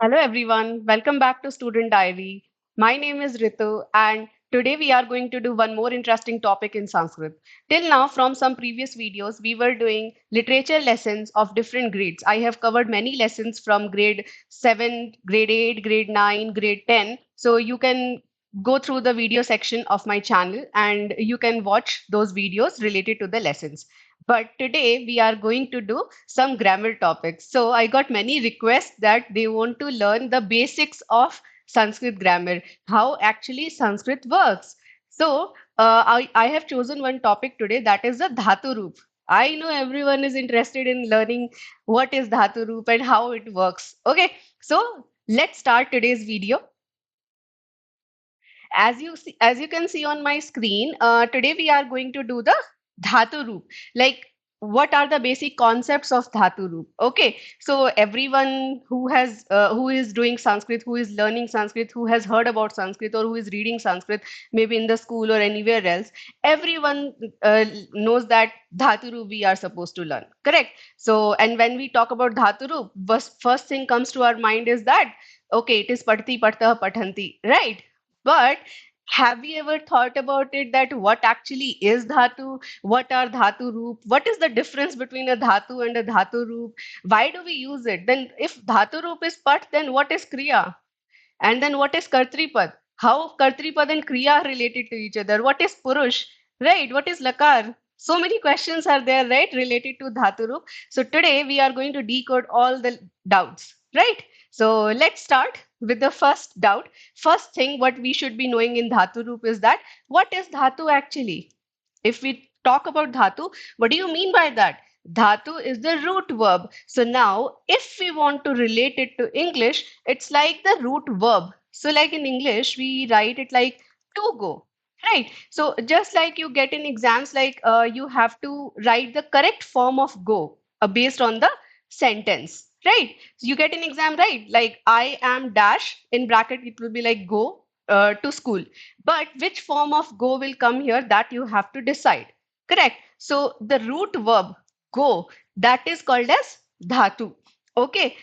Hello everyone, welcome back to Student Diary. My name is Ritu and today we are going to do one more interesting topic in Sanskrit. Till now, from some previous videos, we were doing literature lessons of different grades. I have covered many lessons from grade 7, grade 8, grade 9, grade 10. So you can go through the video section of my channel and you can watch those videos related to the lessons. But today we are going to do some grammar topics. So I got many requests that they want to learn the basics of Sanskrit grammar, how actually Sanskrit works. So I have chosen one topic today that is the Dhaaturoop. I know everyone is interested in learning what is Dhaaturoop and how it works. Okay, so let's start today's video. As you can see on my screen, today we are going to do the dhatu roop. Like, what are the basic concepts of dhatu roop? Okay, so everyone who is doing Sanskrit, who is learning Sanskrit, who has heard about Sanskrit, or who is reading Sanskrit, maybe in the school or anywhere else, everyone knows that dhatu roop we are supposed to learn. Correct. So, and when we talk about dhatu roop, first thing comes to our mind is that okay, it is padti, patah, pathanti, right? But have you ever thought about it that what actually is dhatu? What are dhatu roop? What is the difference between a dhatu and a dhatu roop? Why do we use it? Then if dhatu roop is pat, then what is kriya? And then what is kartripad? How kartripad and kriya are related to each other? What is purush? Right? What is lakar? So many questions are there, right, related to dhaturup. So today we are going to decode all the doubts, right? So let's start with the first doubt. First thing, what we should be knowing in dhaturup is that what is dhatu actually? If we talk about dhatu, what do you mean by that? Dhatu is the root verb. So now, if we want to relate it to English, it's like the root verb. So, like in English, we write it like to go, right? So, just like you get in exams, like you have to write the correct form of go based on the sentence, right? So, you get an exam, right? Like I am dash in bracket, it will be like go to school. But which form of go will come here, that you have to decide. Correct. So the root verb go, that is called as dhatu. Okay.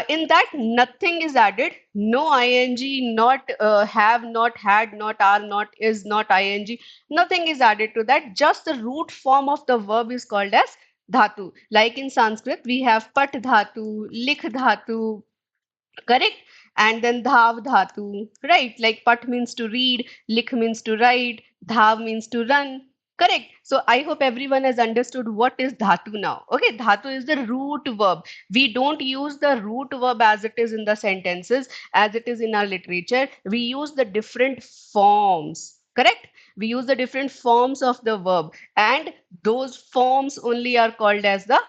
In that, nothing is added. No ing, not have, not had, not are, not is, not ing. Nothing is added to that. Just the root form of the verb is called as dhatu. Like in Sanskrit, we have pat dhatu, likh dhatu, correct, and then dhav dhatu, right? Like pat means to read, likh means to write, dhav means to run, correct. So I hope everyone has understood what is dhatu now. Okay, dhatu is the root verb. We don't use the root verb as it is in the sentences, as it is in our literature. We use the different forms, correct. We use the different forms of the verb, and those forms only are called as the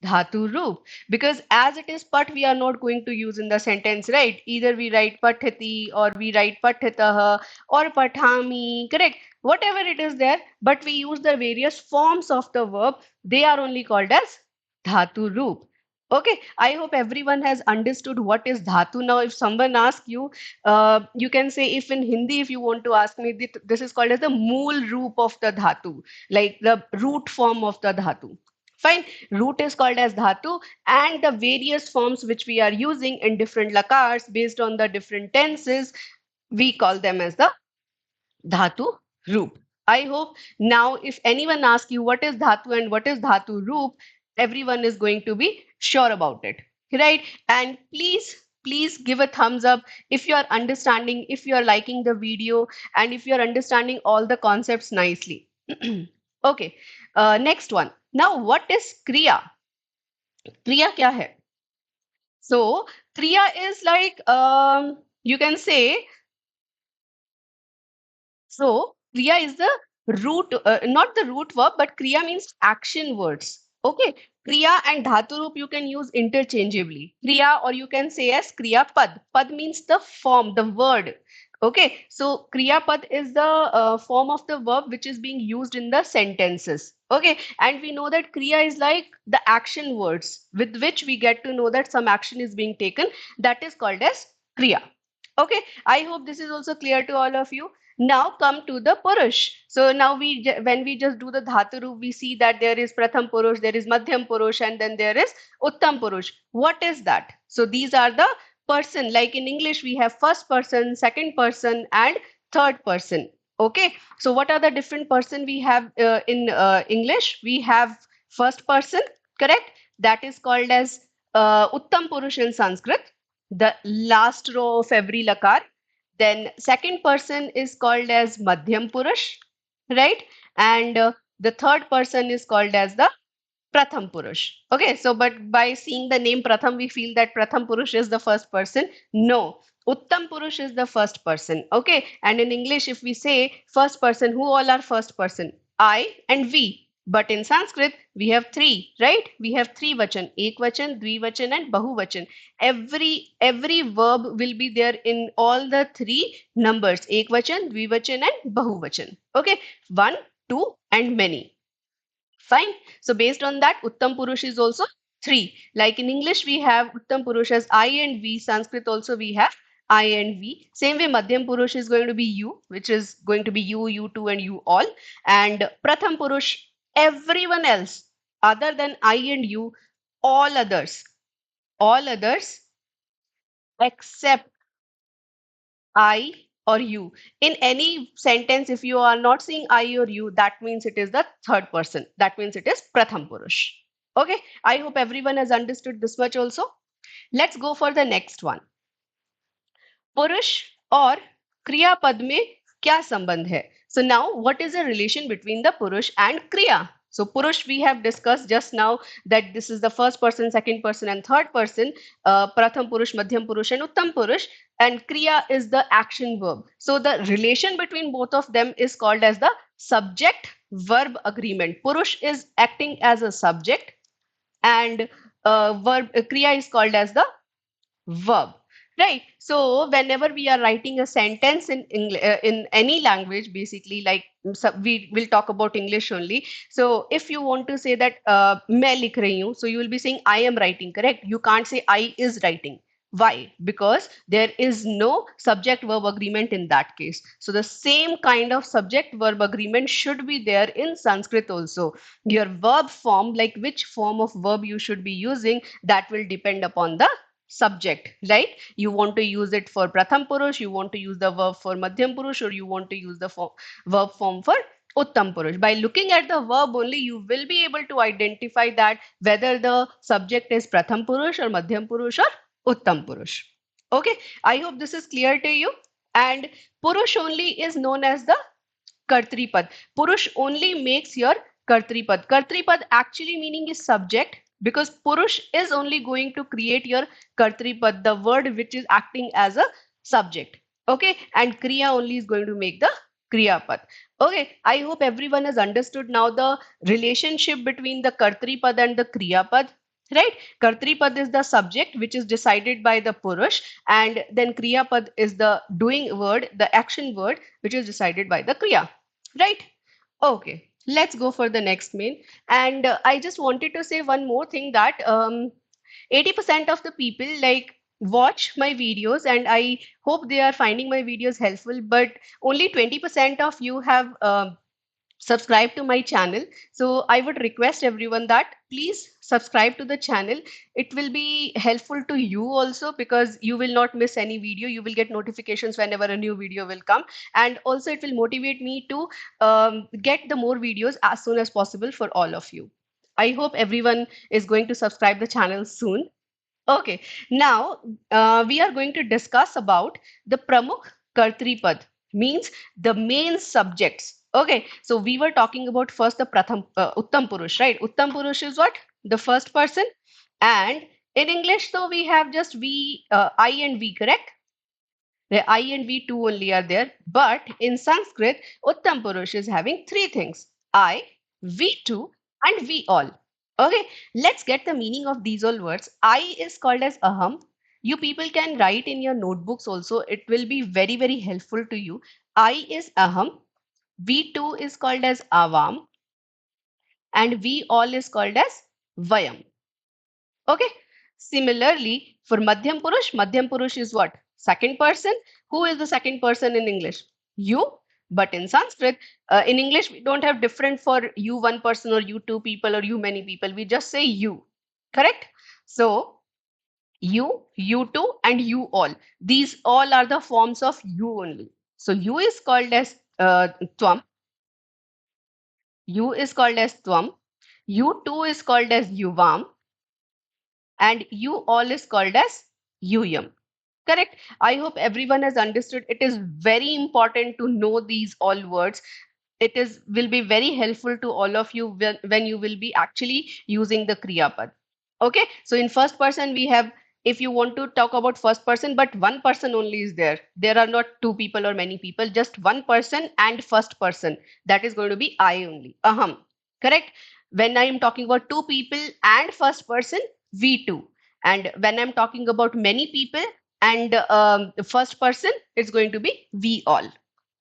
dhatu roop. Because as it is pat, we are not going to use in the sentence, right? Either we write pathati or we write pathatah or pathami, correct? Whatever it is there, but we use the various forms of the verb. They are only called as dhatu roop. Okay, I hope everyone has understood what is dhatu. Now, if someone asks you, you can say, if in Hindi, if you want to ask me, this is called as the mool roop of the dhatu, like the root form of the dhatu. Fine. Root is called as dhatu, and the various forms which we are using in different lakars based on the different tenses, we call them as the dhatu roop. I hope now, if anyone asks you what is dhatu and what is dhatu roop, everyone is going to be sure about it, right? And please give a thumbs up if you are understanding, if you are liking the video, and if you are understanding all the concepts nicely. Okay, next one. Now, what is kriya? Kriya kya hai? So, kriya is like, you can say, so kriya is the root, not the root verb, but kriya means action words. Okay, kriya and dhatu roop you can use interchangeably. Kriya, or you can say as kriya pad. Pad means the form, the word. Okay, so kriya pad is the form of the verb which is being used in the sentences. Okay, and we know that kriya is like the action words with which we get to know that some action is being taken. That is called as kriya. Okay, I hope this is also clear to all of you. Now come to the Purush. So now when we just do the Dhatu, we see that there is Pratham Purush, there is Madhyam Purush, and then there is Uttam Purush. What is that? So these are the person, like in English, we have first person, second person, and third person. Okay, so what are the different person we have in English? We have first person, correct? That is called as Uttam Purush in Sanskrit, the last row of every lakar. Then second person is called as Madhyam Purush, right? And the third person is called as the Pratham Purush. Okay, so but by seeing the name Pratham, we feel that Pratham Purush is the first person. No, Uttam Purush is the first person. Okay, and in English, if we say first person, who all are first person? I and we. But in Sanskrit, we have three, right? We have three vachan, ekvachan, dvivachan, and bahuvachan. Every verb will be there in all the three numbers: ekvachan, dvivachan, and bahuvachan. Okay, one, two, and many. Fine. So based on that, Uttam Purush is also three. Like in English, we have Uttam Purush as I and we. Sanskrit also we have I and we. Same way, Madhyam Purush is going to be you, which is going to be you two, and you all. And Pratham Purush, everyone else other than I and you, all others except I or you. In any sentence, if you are not seeing I or you, that means it is the third person. That means it is Pratham Purush. Okay, I hope everyone has understood this much also. Let's go for the next one. पुरुष और क्रियापद में क्या संबंध है? So now what is the relation between the purush and kriya? So purush we have discussed just now that this is the first person, second person, and third person. Pratham purush, madhyam purush, and uttam purush. And kriya is the action verb. So the relation between both of them is called as the subject verb agreement. Purush is acting as a subject, and verb kriya is called as the verb, right? So whenever we are writing a sentence in English, in any language, basically, like we will talk about English only. So if you want to say that मैं लिख रही हूँ, so you will be saying I am writing, correct? You can't say I is writing. Why? Because there is no subject verb agreement in that case. So the same kind of subject verb agreement should be there in Sanskrit also. Your verb form, like which form of verb you should be using, that will depend upon the subject, right? You want to use it for pratham purush, you want to use the verb for madhyam purush, or you want to use the verb form for uttam purush. By looking at the verb only, you will be able to identify that whether the subject is pratham purush or madhyam purush or uttam purush. Okay, I hope this is clear to you. And purush only is known as the Kartripad. Purush only makes your Kartripad. Kartripad actually meaning is subject, because Purush is only going to create your Kartripad, the word which is acting as a subject. Okay, and Kriya only is going to make the Kriyapad. Okay, I hope everyone has understood now the relationship between the Kartripad and the Kriyapad. Right? Kartripad is the subject which is decided by the Purush, and then Kriyapad is the doing word, the action word, which is decided by the Kriya. Right? Okay, let's go for the next main. And I just wanted to say one more thing, that 80% of the people like watch my videos, and I hope they are finding my videos helpful, but only 20% of you have subscribe to my channel. So I would request everyone that please subscribe to the channel. It will be helpful to you also, because you will not miss any video. You will get notifications whenever a new video will come, and also it will motivate me to get the more videos as soon as possible for all of you. I hope everyone is going to subscribe the channel soon. Okay, now we are going to discuss about the Pramukh Kartripad, means the main subjects. Okay, so we were talking about first the Uttam Purush, right? Uttam Purush is what? The first person. And in English, so we have just we, I and we, correct? The I and we two only are there. But in Sanskrit, Uttam Purush is having three things: I, we two, and we all. Okay, let's get the meaning of these all words. I is called as aham. You people can write in your notebooks also. It will be very, very helpful to you. I is aham. We two is called as avam. And we all is called as vayam. Okay. Similarly, for Madhyam Purush is what? Second person. Who is the second person in English? You. But in Sanskrit, in English, we don't have different for you one person or you two people or you many people. We just say you. Correct? So you two, and you all. These all are the forms of you only. So you is called as tvam, you two is called as yuvam, and you all is called as yuyam. Correct. I hope everyone has understood. It is very important to know these all words. It is will be very helpful to all of you when you will be actually using the kriya pad. Okay, so in first person we have, if you want to talk about first person, but one person only is there. There are not two people or many people, just one person and first person. That is going to be I only. Aham. Correct. When I am talking about two people and first person, we two. And when I'm talking about many people and the first person, it's going to be we all.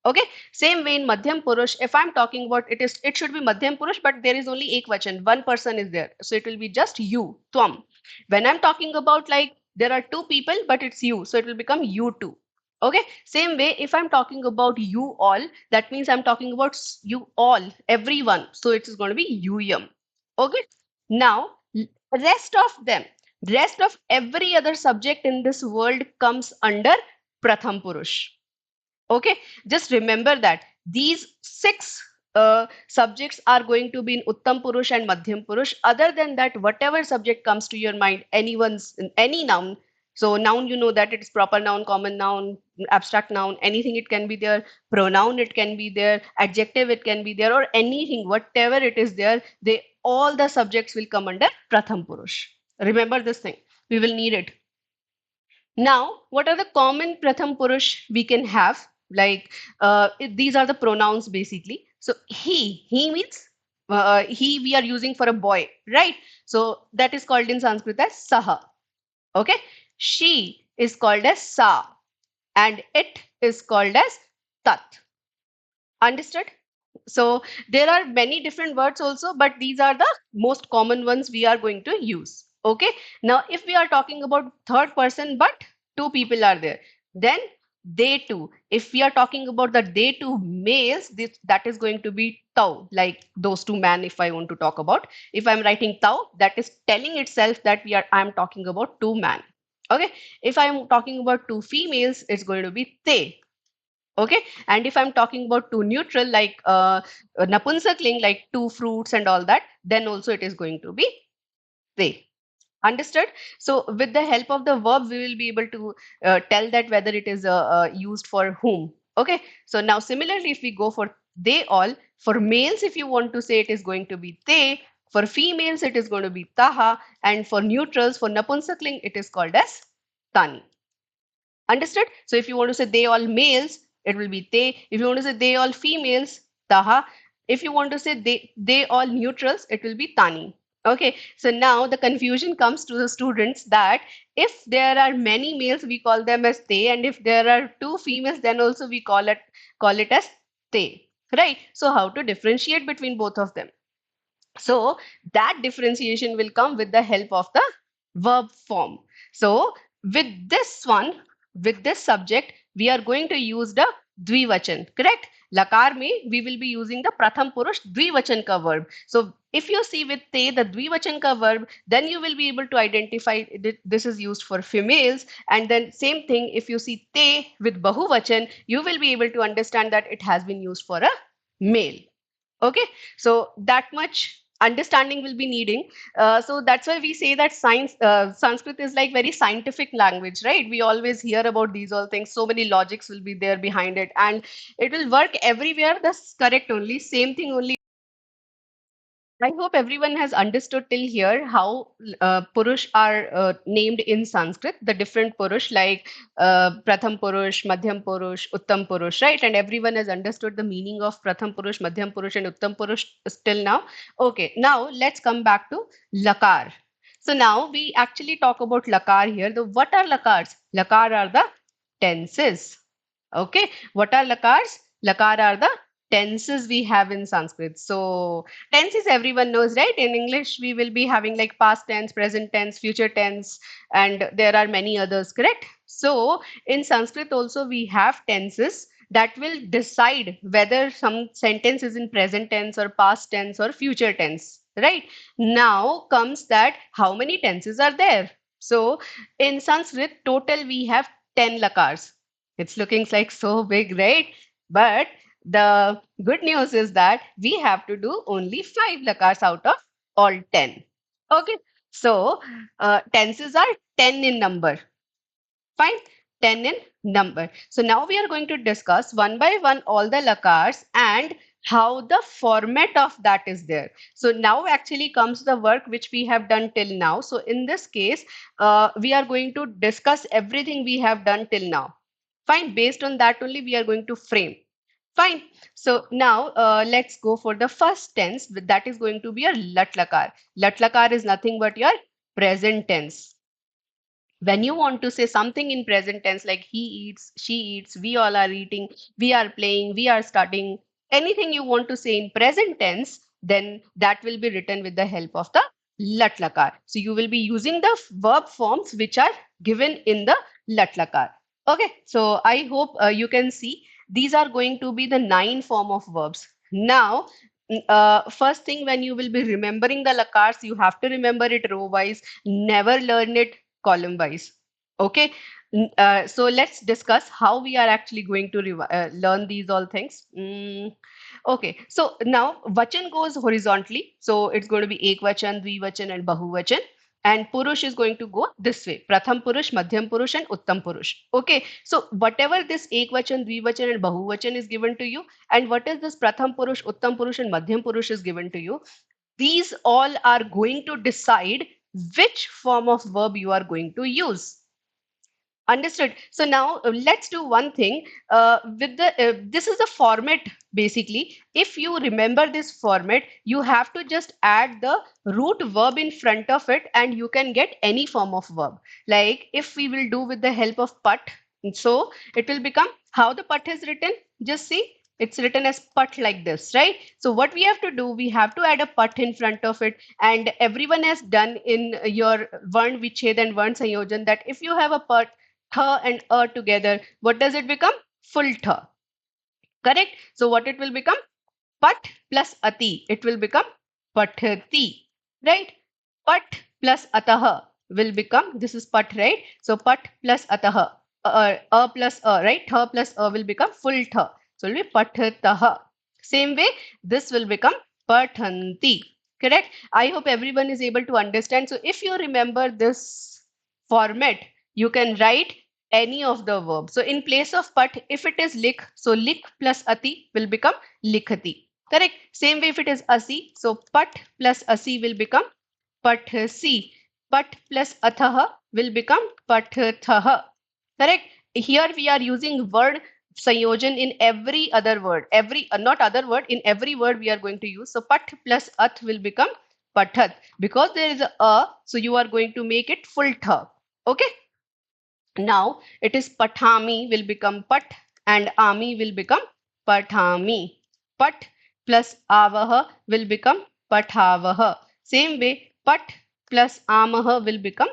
Okay. Same way in Madhyam Purush, if I'm talking about it should be Madhyam Purush, but there is only Ekvachan. One person is there. So it will be just you, Tvam. When I'm talking about like there are two people, but it's you. So it will become you two. Okay. Same way, if I'm talking about you all, that means I'm talking about you all, everyone. So it is going to be Yuyam. Okay. Now, rest of them, rest of every other subject in this world comes under Pratham Purush. Okay, just remember that these six subjects are going to be in Uttam Purush and Madhyam Purush. Other than that, whatever subject comes to your mind, any noun. So noun, you know that it's proper noun, common noun, abstract noun, anything it can be there. Pronoun it can be there. Adjective it can be there, or anything, whatever it is there. They all the subjects will come under Pratham Purush. Remember this thing. We will need it. Now, what are the common Pratham Purush we can have? Like these are the pronouns basically. So he means he we are using for a boy, right? So that is called in Sanskrit as saha. Okay, she is called as sa, and it is called as tat. Understood? So there are many different words also, but these are the most common ones we are going to use. Okay. Now, if we are talking about third person, but two people are there, then they two. If we are talking about the they two males, that is going to be tau, like those two men. If I want to talk about, if I'm writing tau, that is telling itself that I'm talking about two men. Okay. If I'm talking about two females, it's going to be they. Okay, and if I'm talking about two neutral like napunsakling, like two fruits and all that, then also it is going to be they. Understood? So with the help of the verb we will be able to tell that whether it is used for whom. Okay, so now similarly if we go for they all, for males if you want to say, it is going to be they. For females it is going to be taha, and for neutrals, for napunsakling, it is called as tani. Understood? So if you want to say they all males, it will be they. If you want to say they all females, taha. If you want to say they all neutrals, it will be tani. Okay, so now the confusion comes to the students that if there are many males, we call them as they, and if there are two females, then also we call it as they. Right? So how to differentiate between both of them? So that differentiation will come with the help of the verb form. So with this one, with this subject, we are going to use the dvivachan, correct? Lakar mein, we will be using the pratham purush dvivachan ka verb. So if you see with te, the dvivachan ka verb, then you will be able to identify this is used for females. And then same thing, if you see te with bahuvachan, you will be able to understand that it has been used for a male. Okay, so that much understanding will be needing. So that's why we say that Sanskrit is like very scientific language, right? We always hear about these all things. So many logics will be there behind it, and it will work everywhere. That's correct only. Same thing only. I hope everyone has understood till here how Purush are named in Sanskrit, the different Purush like Pratham Purush, Madhyam Purush, Uttam Purush, right? And everyone has understood the meaning of Pratham Purush, Madhyam Purush, and Uttam Purush still now. Okay, now let's come back to Lakar. So now we actually talk about Lakar here. What are Lakars? Lakar are the tenses. Okay, what are Lakars? Lakar are the tenses we have in Sanskrit. So tenses everyone knows, right? In English, we will be having like past tense, present tense, future tense, and there are many others, correct? So in Sanskrit also we have tenses that will decide whether some sentence is in present tense or past tense or future tense, right? Now comes that how many tenses are there? So in Sanskrit, total we have 10 lakars. It's looking like so big, right? But the good news is that we have to do only 5 lakars out of all 10. Okay. So tenses are 10 in number. Fine. 10 in number. So now we are going to discuss one by one all the lakars and how the format of that is there. So now actually comes the work which we have done till now. So in this case, we are going to discuss everything we have done till now. Fine. Based on that only we are going to frame. Fine. So now let's go for the first tense. That is going to be a lat lakar. Lat lakar is nothing but your present tense. When you want to say something in present tense like he eats, she eats, we all are eating, we are playing, we are studying, anything you want to say in present tense, then that will be written with the help of the lat lakar. So you will be using the verb forms which are given in the lat lakar. Okay, so I hope you can see these are going to be the 9 form of verbs. Now first thing, when you will be remembering the lakars, you have to remember it row wise, never learn it column wise. Okay. So let's discuss how we are actually going to learn these all things. Okay. So now vachan goes horizontally. So it's going to be ekvachan, dvivachan, and bahuvachan. And purush is going to go this way: pratham purush, madhyam purush, and uttam purush. Okay. So whatever this ekvachan, dvivachan, and bahuvachan is given to you, and what is this pratham purush, uttam purush, and madhyam purush is given to you, these all are going to decide which form of verb you are going to use. Understood. So now let's do one thing with the this is the format. Basically, if you remember this format, you have to just add the root verb in front of it and you can get any form of verb. Like if we will do with the help of pat, so it will become how the pat is written. Just see, it's written as pat like this, right? So what we have to do, we have to add a pat in front of it, and everyone has done in your varn viched and varn sanyojan that if you have a pat, th and together, what does it become? Full th. Correct? So what it will become? Pat plus ati. It will become pathati. Right? Pat plus atah will become, this is pat, right? So pat plus atah. Plus right? Th plus will become full th. So it will be pathatah. Same way, this will become pathanti. Correct? I hope everyone is able to understand. So if you remember this format, you can write any of the verbs. So in place of pat, if it is lik, so lik plus ati will become likhati. Correct? Same way if it is asi, so pat plus asi will become pathasi. Pat plus athaha will become pathathaha. Correct? Here we are using word sanyojan in every other word. Every not other word, in every word we are going to use. So pat plus ath will become pathat. Because there is a, so you are going to make it full tha. Okay? Now it is pathami will become pat and ami will become pathami. Pat plus avaha will become pathavaha. Same way, pat plus amaha will become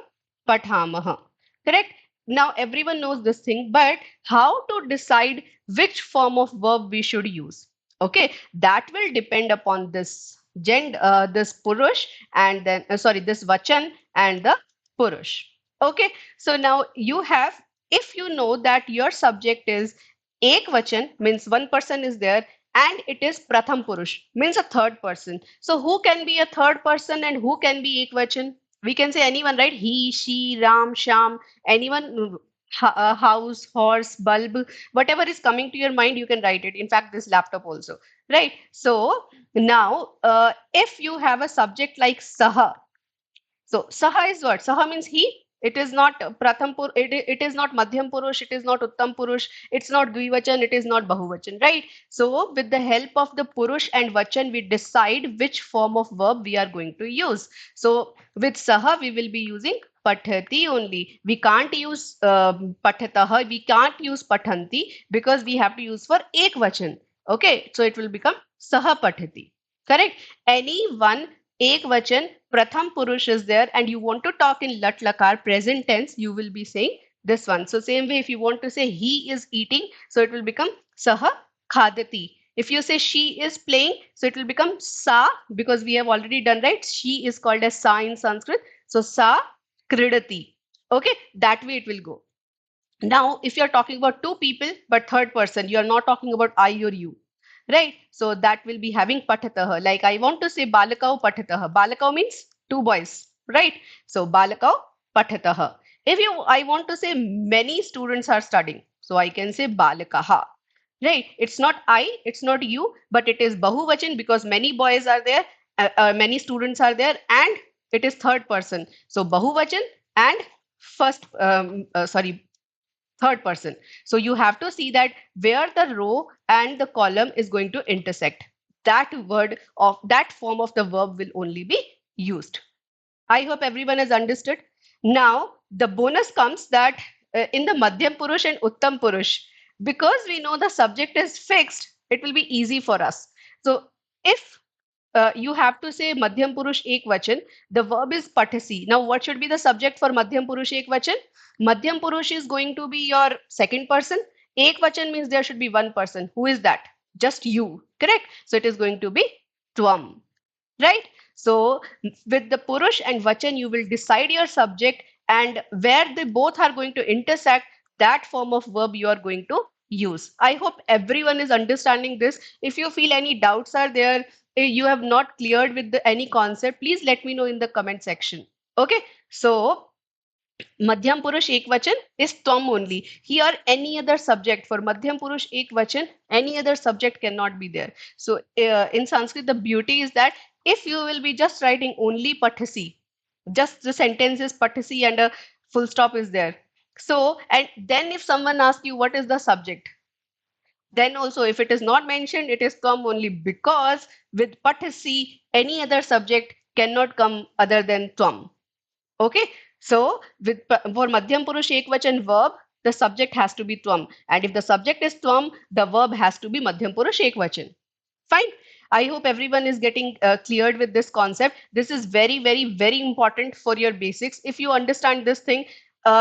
pathamaha. Correct? Now everyone knows this thing, but how to decide which form of verb we should use? Okay, that will depend upon this gender, this purush, and then sorry, this vachan and the purush. Okay, so now you have, if you know that your subject is ekvachan, means one person is there, and it is pratham purush, means a third person. So who can be a third person and who can be ekvachan? We can say anyone, right? He, she, Ram, Sham, anyone, house, horse, bulb, whatever is coming to your mind, you can write it. In fact, this laptop also, right? So now, if you have a subject like saha, so saha is what? Saha means he. It is not pratham pur. It is not madhyam purush. It is not uttam purush. It's not dvivachan. It is not bahuvachan. Right. So with the help of the purush and vachan, we decide which form of verb we are going to use. So with saha, we will be using pathati only. We can't use pathataha. We can't use pathanti because we have to use for ekvachan. Okay. So it will become saha pathati. Correct. Any one ekvachan pratham purush is there and you want to talk in lat lakar present tense, you will be saying this one. So same way, if you want to say he is eating, so it will become saha khadati. If you say she is playing, so it will become sa, because we have already done, right? She is called as sa in Sanskrit. So sa kridati. Okay, that way it will go. Now, if you're talking about two people, but third person, you're not talking about I or you, right? So that will be having patatah. Like I want to say balakau patatah. Balakau means two boys, right? So balakau patatah. If you, I want to say many students are studying, so I can say balakaha, right? It's not I, it's not you, but it is bahuvachan because many boys are there, many students are there, and it is third person. So bahuvachan and first, sorry, third person. So you have to see that where the row and the column is going to intersect. That word of that form of the verb will only be used. I hope everyone has understood. Now, the bonus comes that in the Madhyam Purush and Uttam Purush, because we know the subject is fixed, it will be easy for us. So, if you have to say Madhyam Purush Ek Vachan, the verb is Pathasi. Now, what should be the subject for Madhyam Purush Ek Vachan? Madhyam Purush is going to be your second person. Ek Vachan means there should be one person. Who is that? Just you, correct? So, it is going to be Tvam, right? So with the purush and vachan you will decide your subject, and where they both are going to intersect, that form of verb you are going to use. I hope everyone is understanding this. If you feel any doubts are there, you have not cleared with any concept, please let me know in the comment section. Okay, so Madhyam Purush Ekvachan is Tvam only. Here, any other subject for Madhyam Purush Ekvachan, any other subject cannot be there. So, in Sanskrit, the beauty is that if you will be just writing only Pathasi, just the sentence is Pathasi and a full stop is there. So, and then if someone asks you what is the subject, then also if it is not mentioned, it is Tvam only, because with Pathasi, any other subject cannot come other than Tvam. Okay, so with for Madhyam Purush Ekvachan verb, the subject has to be Tvam, and if the subject is Tvam, the verb has to be Madhyam Purush Ekvachan. Fine. I hope everyone is getting cleared with this concept. This is very, very, very important for your basics. If you understand this thing,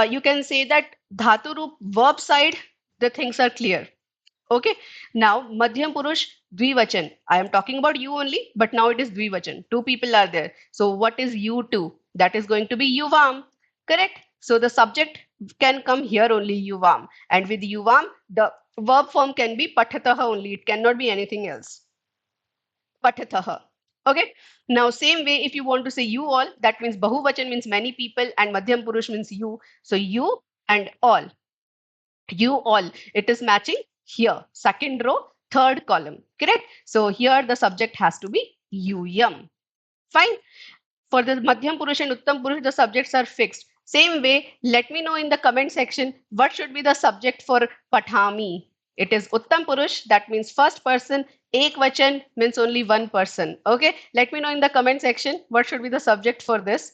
you can say that Dhaaturoop verb side, the things are clear. Okay. Now, Madhyam Purush Dvivachan. I am talking about you only, but now it is Dvivachan. Two people are there. So, what is you two? That is going to be Yuvam. Correct? So, the subject can come here only, Yuvam. And with Yuvam, the verb form can be Pathataha only. It cannot be anything else. Pathataha. Okay. Now, same way, if you want to say you all, that means Bahuvachan means many people, and Madhyam Purush means you. So, you and all. You all, it is matching here, second row, third column, correct? So here the subject has to be you, yum. Fine. For the Madhyam Purush and Uttam Purush, the subjects are fixed. Same way, let me know in the comment section what should be the subject for Pathami. It is Uttam Purush, that means first person. Ek Vachan means only one person. Okay, let me know in the comment section what should be the subject for this.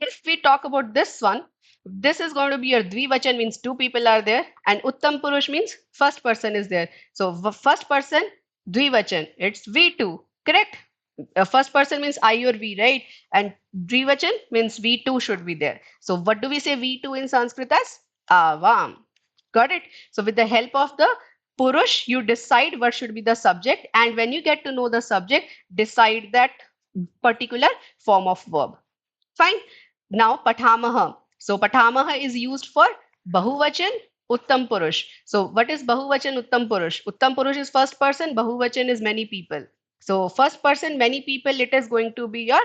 If we talk about this one, this is going to be your Dvivachan, means two people are there, and Uttam Purush means first person is there. So first person, Dvivachan, it's V2, correct? First person means I or we, right? And Dvivachan means V2 should be there. So what do we say V2 in Sanskrit as? Avam. Got it? So with the help of the Purush, you decide what should be the subject, and when you get to know the subject, decide that particular form of verb. Fine. Now Pathamaha. So Pathamaha is used for Bahuvachan, Uttam Purush. So what is Bahuvachan, Uttam Purush? Uttam Purush is first person, Bahuvachan is many people. So first person, many people, it is going to be your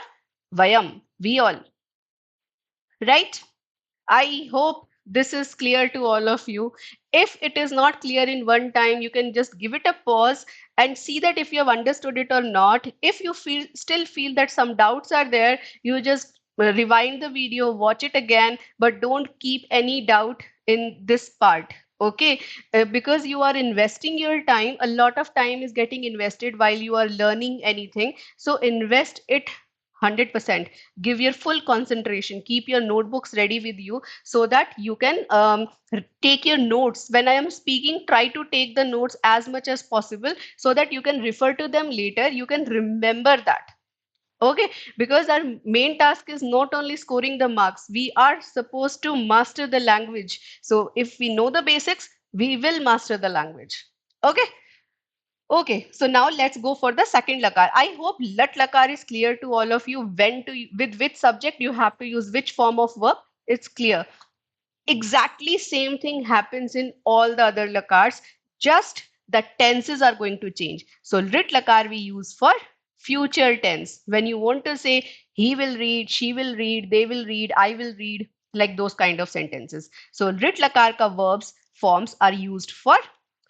Vayam, we all. Right? I hope this is clear to all of you. If it is not clear in one time, you can just give it a pause and see that if you have understood it or not. If you still feel that some doubts are there, you just rewind the video, watch it again, but don't keep any doubt in this part. Okay, because you are investing your time, a lot of time is getting invested while you are learning anything. So invest it 100%. Give your full concentration. Keep your notebooks ready with you so that you can take your notes. When I am speaking, try to take the notes as much as possible so that you can refer to them later. You can remember that. Okay, because our main task is not only scoring the marks, we are supposed to master the language. So if we know the basics, we will master the language. Okay. Okay, so now let's go for the second lakar. I hope lat lakar is clear to all of you. When to with which subject you have to use which form of verb. It's clear. Exactly same thing happens in all the other lakars, just the tenses are going to change. So rit lakar we use for future tense. When you want to say he will read, she will read, they will read, I will read, like those kind of sentences. So rit lakar ka verbs forms are used for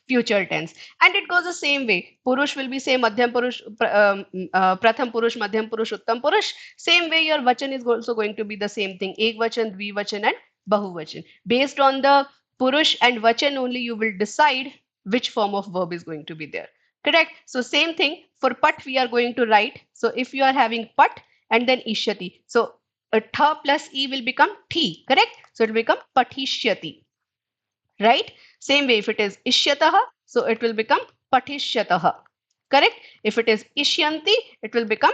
future tense, and it goes the same way. Purush will be say madhyam purush, pratham purush, madhyam purush, uttam purush. Same way your vachan is also going to be the same thing, ek vachan, dvivachan and bahuvachan. Based on the purush and vachan only, you will decide which form of verb is going to be there. Correct? So same thing for pat we are going to write. So if you are having pat and then ishyati, so tha plus e will become thi. Correct? So it will become pathishyati. Right? Same way, if it is ishyatah, so it will become patishyatah. Correct? If it is ishyanti, it will become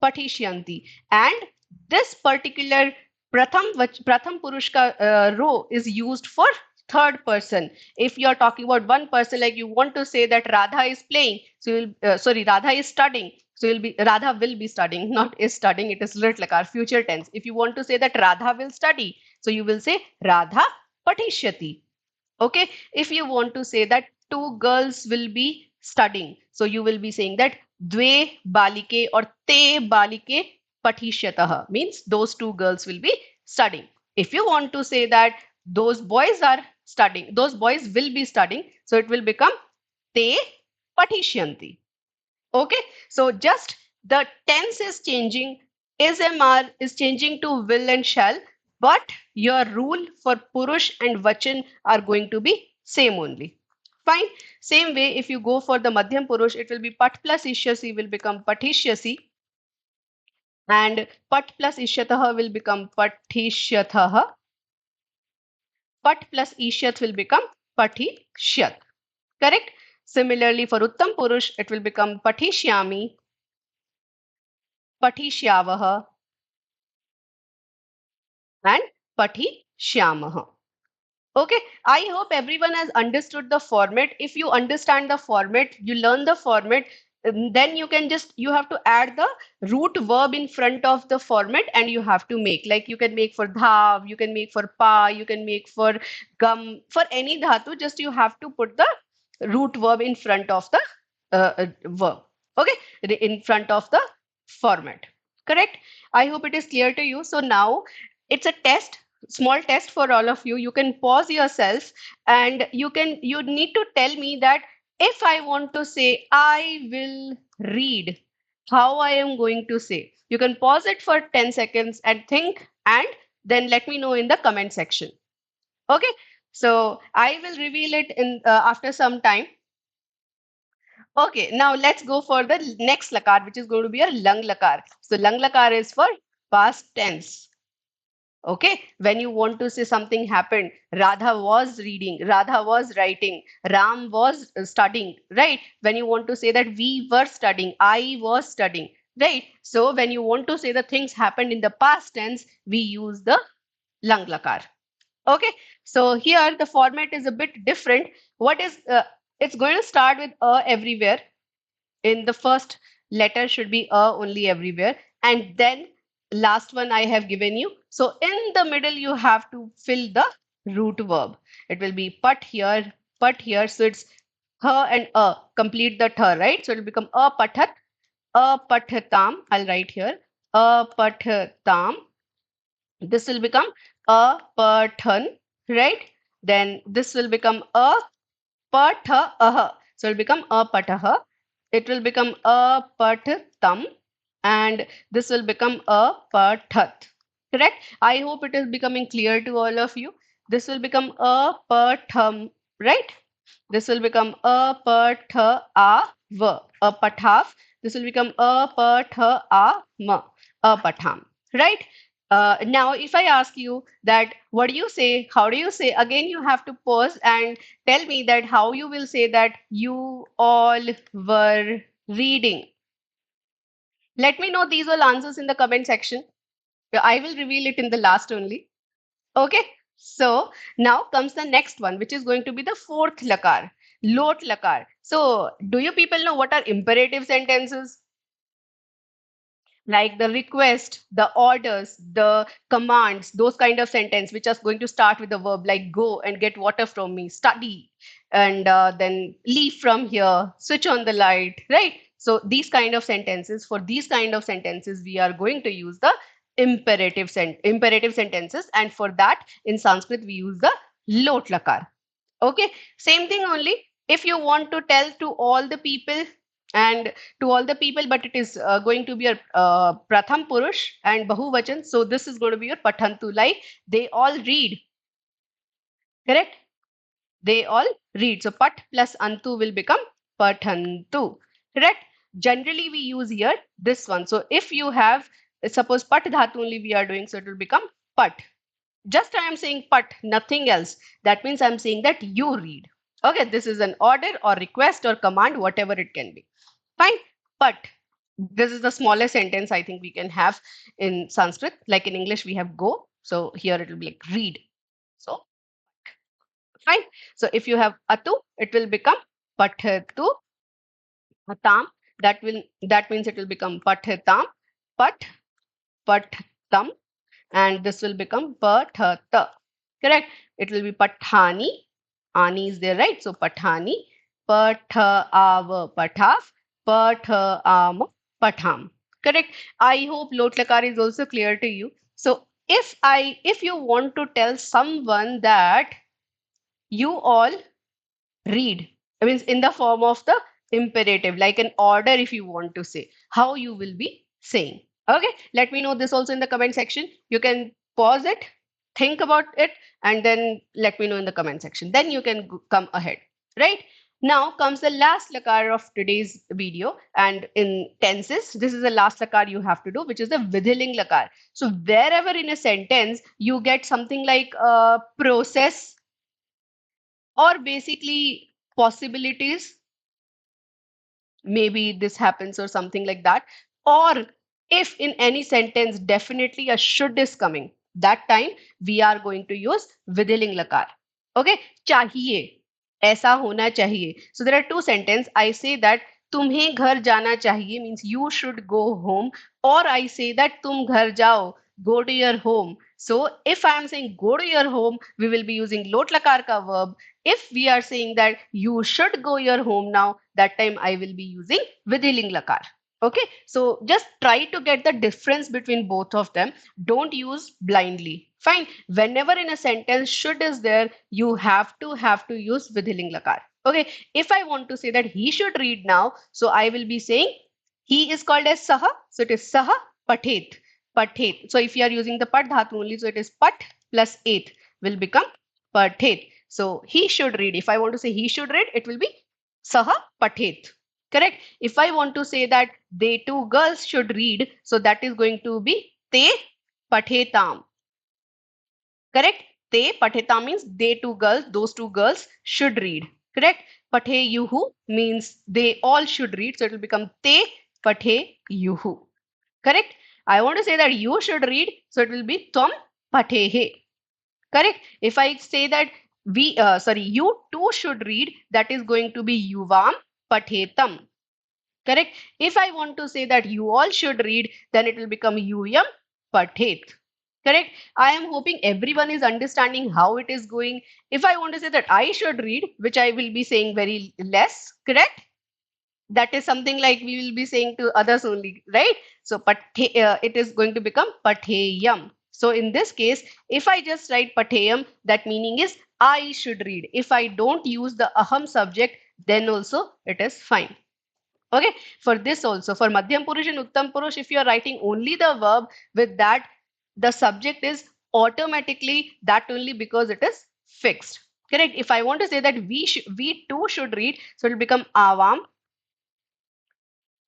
patishyanti. And this particular pratham purush ka row is used for third person. If you are talking about one person, like you want to say that Radha is playing, so you'll, sorry, Radha is studying. So you'll be Radha will be studying, not is studying. It is lit lakar, future tense. If you want to say that Radha will study, so you will say Radha patishyati. Okay, if you want to say that two girls will be studying, so you will be saying that dve balike or te balike patishyatah, means those two girls will be studying. If you want to say that those boys are studying, those boys will be studying, so it will become te patishyanti. Okay, so just the tense is changing, SMR is changing to will and shall, but your rule for Purush and Vachan are going to be same only. Fine. Same way, if you go for the Madhyam Purush, it will be Pat plus Ishyasi will become Patishyasi, and Pat plus Ishyatah will become Patishyatah. Pat plus Ishyat will become Patishyat. Correct? Similarly, for Uttam Purush, it will become Patishyami, Patishyavah, and Patishyamah. Okay, I hope everyone has understood the format. If you understand the format, you learn the format, then you can just, you have to add the root verb in front of the format and you have to make. Like you can make for dhav, you can make for pa, you can make for gum, for any dhatu, just you have to put the root verb in front of the verb. Okay, in front of the format. Correct? I hope it is clear to you. So now it's a test, small test for all of you. You can pause yourself and you need to tell me that if I want to say I will read, how I am going to say. You can pause it for 10 seconds and think, and then let me know in the comment section. Okay, so I will reveal it in after some time. Okay, now let's go for the next lakar, which is going to be a lang lakar. So lang lakar is for past tense. Okay, when you want to say something happened, Radha was reading, Radha was writing, Ram was studying, right? When you want to say that we were studying, I was studying, right? So when you want to say the things happened in the past tense, we use the lang lakar. Okay, so here the format is a bit different. What is it's going to start with a everywhere. In the first letter should be a only everywhere, and then last one I have given you. So in the middle you have to fill the root verb. It will be put here. So it's her and a. Complete the tha, right? So it will become a pathat, a pathatam. I'll write here a pathatam. This will become a pathan, right? Then this will become a patha. So it will become a pataha. It will become a pattam, and this will become a pathat. Correct? I hope it is becoming clear to all of you. This will become a patham, right? This will become a patha a v, a pathav. This will become a patha a ma, a patham, right? Now, if I ask you that, what do you say? How do you say? Again, you have to pause and tell me that how you will say that you all were reading. Let me know these all answers in the comment section. I will reveal it in the last only. Okay. So now comes the next one, which is going to be the fourth lakar, lot lakar. So do you people know what are imperative sentences? like the request, the orders, the commands, those kind of sentence which are going to start with the verb like go and get water from me, study, and then leave from here, switch on the light, right? So these kind of sentences, for these kind of sentences, we are going to use the imperative sentences, and for that in Sanskrit we use the lot lakar. Okay, same thing only. If you want to tell to all the people and to all the people, but it is going to be your pratham purush and bahuvachan, so this is going to be your pathantu, like they all read, correct? They all read. So pat plus antu will become pathantu, correct? Generally we use here this one. So if you have, suppose pat dhatu only we are doing, so it will become pat. Just I am saying pat, nothing else. That means I'm saying that you read. Okay, this is an order or request or command, whatever it can be. Fine. But this is the smallest sentence I think we can have in Sanskrit. Like in English, we have go. So here it will be like read. So fine. So if you have atu, it will become pathatu tam. That means it will become pathatam, pat patham, and this will become pathata. Correct? It will be pathani. Ani is there, right? So pathani, pathav, pathav, patham, patham. Correct? I hope lot lakar is also clear to you. So if you want to tell someone that you all read, I mean in the form of the imperative, like an order, if you want to say, how you will be saying. Okay, let me know this also in the comment section. You can pause it, think about it, and then let me know in the comment section. Then you can come ahead, right? Now comes the last lakar of today's video, and in tenses, this is the last lakar you have to do, which is the vidhiling lakar. So wherever in a sentence you get something like a process or basically possibilities, maybe this happens or something like that, or if in any sentence definitely a should is coming, that time we are going to use vidhiling lakar. Okay, chahiye, aisa hona chahiye. So there are two sentences. I say that tumhe ghar jana chahiye means you should go home, or I say that tum ghar jao, go to your home. So if I am saying go to your home, we will be using lot lakar ka verb. If we are saying that you should go your home now, that time I will be using vidhiling lakar. Okay, so just try to get the difference between both of them. Don't use blindly. Fine. Whenever in a sentence should is there, you have to use vidhiling lakar. Okay, if I want to say that he should read now, so I will be saying he is called as saha, so it is saha pathet. Pathet. So if you are using the pat dhatu only, so it is pat plus et will become pathet. So he should read. If I want to say he should read, it will be saha pathet. Correct. If I want to say that they two girls should read, so that is going to be te pathetam. Correct. Te pathetam means they two girls, those two girls should read. Correct. Pathe yuhu means they all should read, so it will become te pathe yuhu. Correct. I want to say that you should read, so it will be tvam pathehe. Correct. If I say that you too should read, that is going to be yuvam pathetam. Correct. If I want to say that you all should read, then it will become yuyam pathet. Correct. I am hoping everyone is understanding how it is going. If I want to say that I should read, which I will be saying very less, correct? That is something like we will be saying to others only, right? So it is going to become patheyam. So in this case, if I just write patheyam, that meaning is I should read. If I don't use the aham subject, then also it is fine. Okay, for this also, for madhyam purush and uttam purush, if you are writing only the verb, with that the subject is automatically that only, because it is fixed. Correct. If I want to say that we too should read, so it will become avam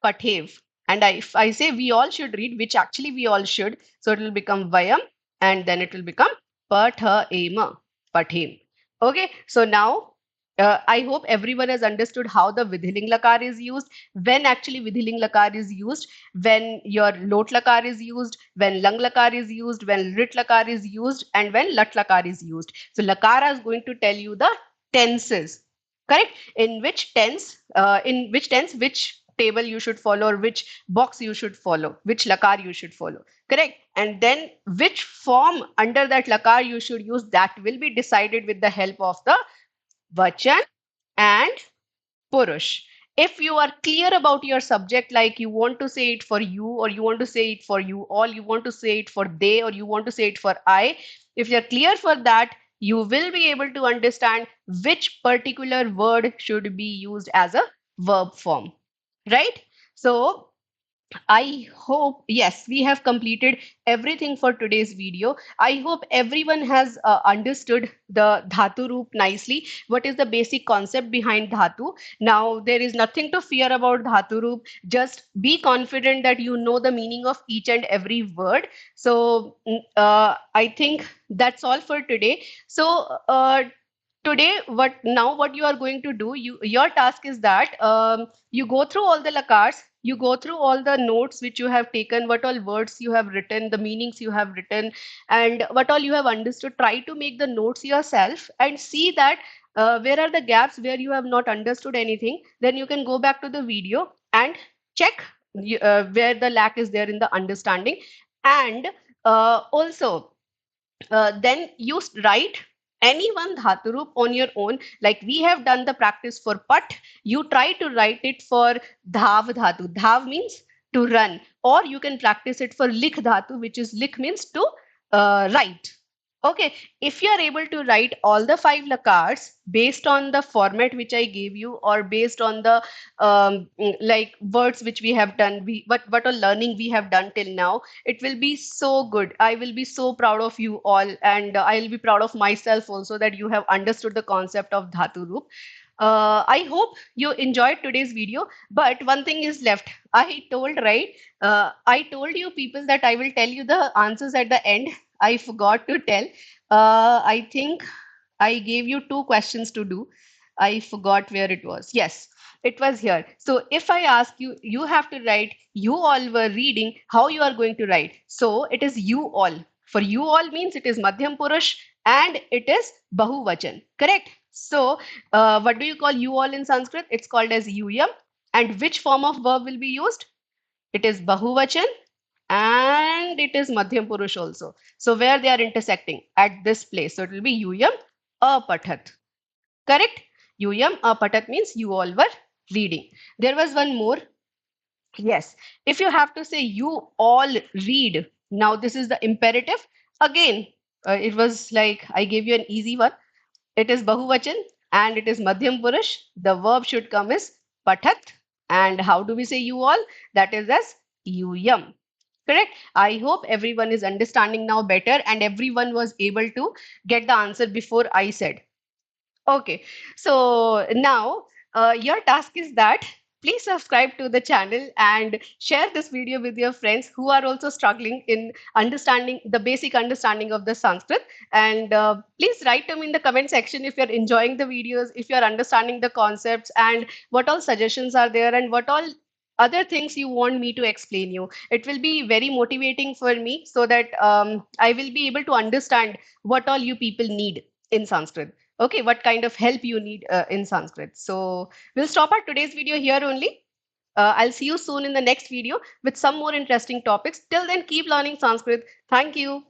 pathev. And if I say we all should read, which actually we all should, so it will become vayam, and then it will become pathema, pathem. Okay, so now I hope everyone has understood how the vidhiling lakar is used, when actually vidhiling lakar is used, when your lot lakar is used, when lang lakar is used, when rit lakar is used, and when lat lakar is used. So lakara is going to tell you the tenses. Correct. In which tense, which table you should follow, or which box you should follow, which lakar you should follow. Correct. And then which form under that lakar you should use, that will be decided with the help of the vachan and purush. If you are clear about your subject, like you want to say it for you, or you want to say it for you all, you want to say it for they, or you want to say it for I, if you're clear for that, you will be able to understand which particular word should be used as a verb form, right? So I hope, yes, we have completed everything for today's video. I hope everyone has understood the Dhatu Roop nicely. What is the basic concept behind Dhatu? Now, there is nothing to fear about Dhatu Roop. Just be confident that you know the meaning of each and every word. So, I think that's all for today. So, today what you are going to do, your task is that you go through all the lakars, you go through all the notes which you have taken, what all words you have written, the meanings you have written, and what all you have understood. Try to make the notes yourself and see that where are the gaps where you have not understood anything. Then you can go back to the video and check where the lack is there in the understanding. And also then you write any one dhaturup on your own. Like we have done the practice for pat, you try to write it for dhav dhatu. Dhav means to run, or you can practice it for likh dhatu, which is likh means to write. Okay, if you are able to write all the five lakars based on the format which I gave you, or based on the like words which we have done, what a learning we have done till now, it will be so good. I will be so proud of you all, and I'll be proud of myself also that you have understood the concept of Dhatu Roop. I hope you enjoyed today's video, but one thing is left. I told, right? I told you people that I will tell you the answers at the end. I forgot to tell. I think I gave you two questions to do. I forgot where it was. Yes, it was here. So if I ask you, you have to write, you all were reading, how you are going to write. So it is you all. For you all means it is Madhyam Purush and it is Bahuvachan. Correct? So what do you call you all in Sanskrit? It's called as Yuyam. And which form of verb will be used? It is Bahuvachan and it is Madhyam Purush also. So where they are intersecting? At this place. So it will be Yuyam Apathat. Correct? Yuyam Apathat means you all were reading. There was one more. Yes. If you have to say you all read, now this is the imperative. Again, it was like I gave you an easy one. It is Bahuvachan and it is Madhyam Purush. The verb should come as Pathat. And how do we say you all? That is as Yuyam. Correct? I hope everyone is understanding now better and everyone was able to get the answer before I said. Okay, so now your task is that please subscribe to the channel and share this video with your friends who are also struggling in understanding the basic understanding of the Sanskrit. And please write to me in the comment section if you're enjoying the videos, if you're understanding the concepts, and what all suggestions are there, and what all other things you want me to explain you. It will be very motivating for me, so that I will be able to understand what all you people need in Sanskrit. Okay, what kind of help you need in Sanskrit. So we'll stop our today's video here only. I'll see you soon in the next video with some more interesting topics. Till then, keep learning Sanskrit. Thank you.